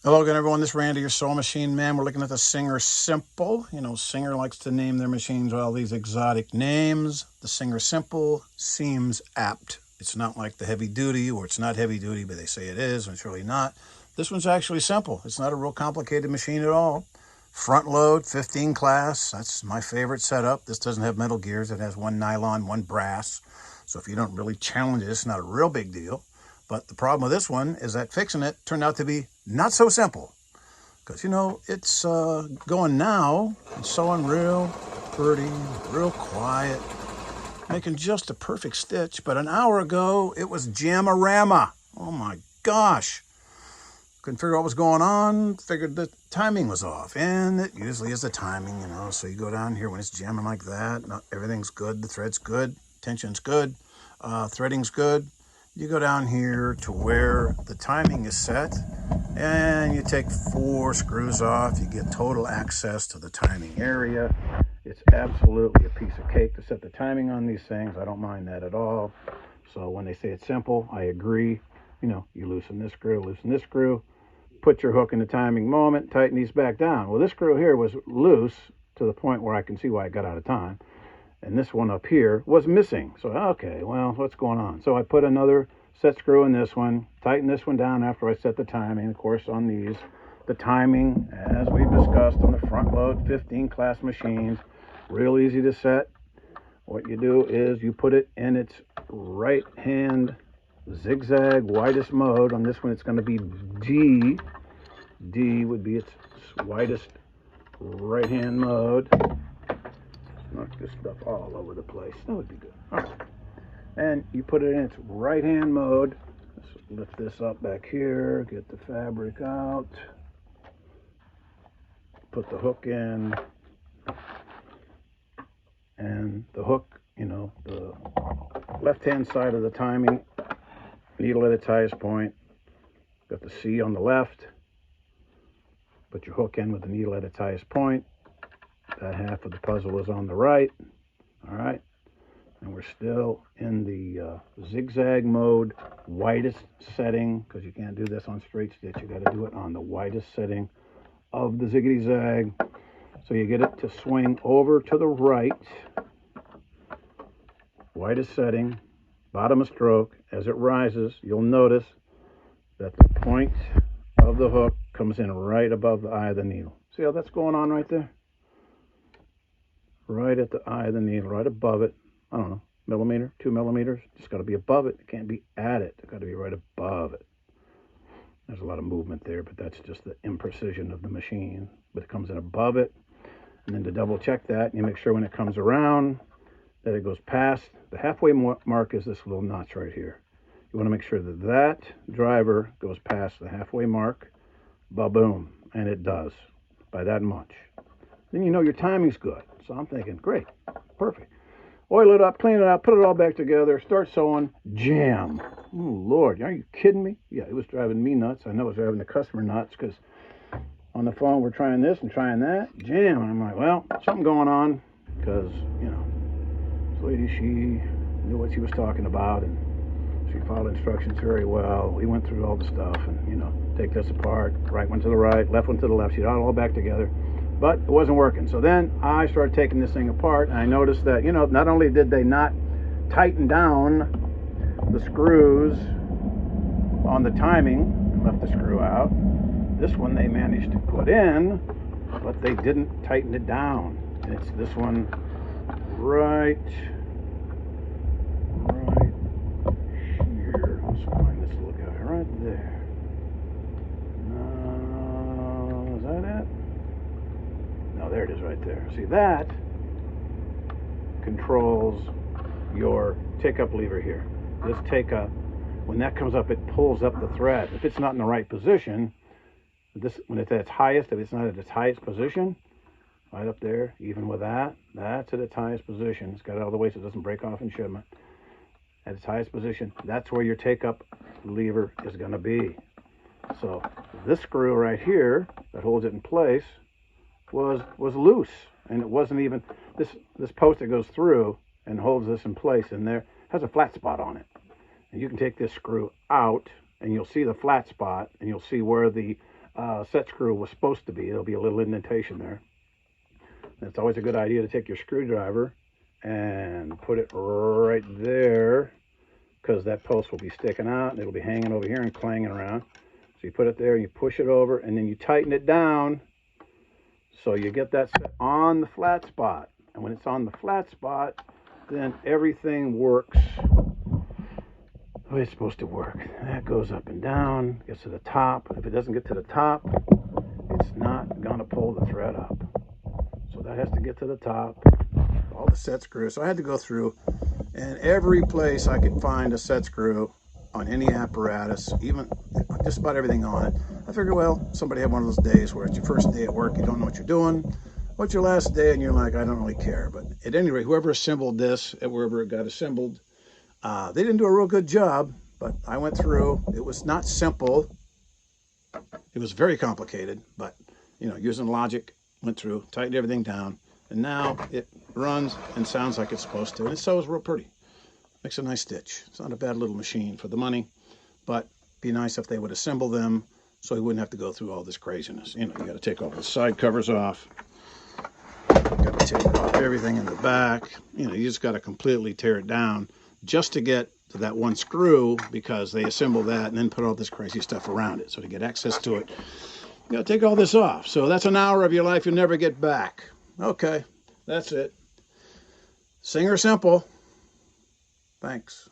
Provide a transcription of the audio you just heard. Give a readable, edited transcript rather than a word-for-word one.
Hello again, everyone. This is Randy, your Soul Machine Man. We're looking at the Singer Simple. You know, Singer likes to name their machines all these exotic names. The Singer Simple seems apt. It's not like the heavy duty, or it's not heavy duty, but they say it is, and it's really not. This one's actually simple. It's not a real complicated machine at all. Front load, 15 class. That's my favorite setup. This doesn't have metal gears. It has one nylon, one brass. So if you don't really challenge it, it's not a real big deal. But the problem with this one is that fixing it turned out to be not so simple. Because, you know, it's going now and sewing real pretty, real quiet, making just a perfect stitch. But an hour ago, it was jam-a-rama. Oh my gosh. Couldn't figure out what was going on. Figured the timing was off. And it usually is the timing, you know. So you go down here when it's jamming like that. Everything's good. The thread's good. Tension's good. Threading's good. You go down here to where the timing is set, and you take 4 screws off. You get total access to the timing area. It's absolutely a piece of cake to set the timing on these things. I don't mind that at all. So when they say it's simple, I agree. You know, you loosen this screw, put your hook in the timing moment, tighten these back down. Well, this screw here was loose to the point where I can see why it got out of time. And this one up here was missing. So, okay, well, what's going on? So I put another set screw in this one, tighten this one down after I set the timing. Of course, on these, the timing, as we've discussed on the front load 15 class machines, real easy to set. What you do is you put it in its right hand zigzag widest mode. On this one, it's going to be D. D would be its widest right hand mode. Knock this stuff all over the place. That would be good. All right. And you put it in its right hand mode. Let's lift this up back here, get the fabric out, put the hook in, and the hook, you know, the left hand side of the timing, needle at its highest point, got the C on the left, put your hook in with the needle at its highest point. That half of the puzzle is on the right. All right. And we're still in the zigzag mode, widest setting, because you can't do this on straight stitch. You got to do it on the widest setting of the ziggity zag. So you get it to swing over to the right, widest setting, bottom of stroke. As it rises, you'll notice that the point of the hook comes in right above the eye of the needle. See how that's going on right there? Right at the eye of the needle, right above it. I don't know, millimeter, 2 millimeters. Just got to be above it. It can't be at it. It's got to be right above it. There's a lot of movement there, but that's just the imprecision of the machine. But it comes in above it. And then to double check that, you make sure when it comes around that it goes past. The halfway mark is this little notch right here. You want to make sure that that driver goes past the halfway mark. Ba-boom. And it does by that much. Then you know your timing's good. So I'm thinking, great, perfect. Oil it up, clean it out, put it all back together, start sewing, jam. Oh, Lord, are you kidding me? Yeah, it was driving me nuts. I know it was driving the customer nuts because on the phone we're trying this and trying that. Jam. And I'm like, well, something going on because, you know, this lady, she knew what she was talking about and she followed instructions very well. We went through all the stuff and, you know, take this apart, right one to the right, left one to the left. She got it all back together. But it wasn't working. So then I started taking this thing apart, and I noticed that, you know, not only did they not tighten down the screws on the timing, left the screw out, this one they managed to put in, but they didn't tighten it down. And it's this one right here. Let's find this little guy right there. Is that it? No, there it is right there. See, that controls your take-up lever here. This take-up, when that comes up, it pulls up the thread. If it's not in the right position, when it's at its highest, if it's not at its highest position, right up there, even with that, that's at its highest position. It's got it all the way so it doesn't break off in shipment. At its highest position, that's where your take-up lever is going to be. So this screw right here that holds it in place was loose, and it wasn't even this post that goes through and holds this in place, and there has a flat spot on it. And you can take this screw out and you'll see the flat spot, and you'll see where the set screw was supposed to be. There'll be a little indentation there. And it's always a good idea to take your screwdriver and put it right there, because that post will be sticking out and it'll be hanging over here and clanging around. So you put it there and you push it over, and then you tighten it down so you get that set on the flat spot. And when it's on the flat spot, then everything works the way it's supposed to work. That goes up and down, gets to the top. If it doesn't get to the top, it's not going to pull the thread up. So that has to get to the top. All the set screws. So I had to go through, and every place I could find a set screw on any apparatus, even just about everything on it. I figured, well, somebody had one of those days where it's your first day at work, you don't know what you're doing. What's your last day? And you're like, I don't really care. But at any rate, whoever assembled this, wherever it got assembled, they didn't do a real good job. But I went through. It was not simple. It was very complicated. But, using logic, went through, tightened everything down. And now it runs and sounds like it's supposed to. And it sews real pretty. Makes a nice stitch. It's not a bad little machine for the money, but be nice if they would assemble them so you wouldn't have to go through all this craziness. You got to take all the side covers off. Got to take off everything in the back. You just got to completely tear it down just to get to that one screw, because they assemble that and then put all this crazy stuff around it. So to get access to it, you got to take all this off. So that's an hour of your life you'll never get back. Okay, that's it. Singer simple. Thanks.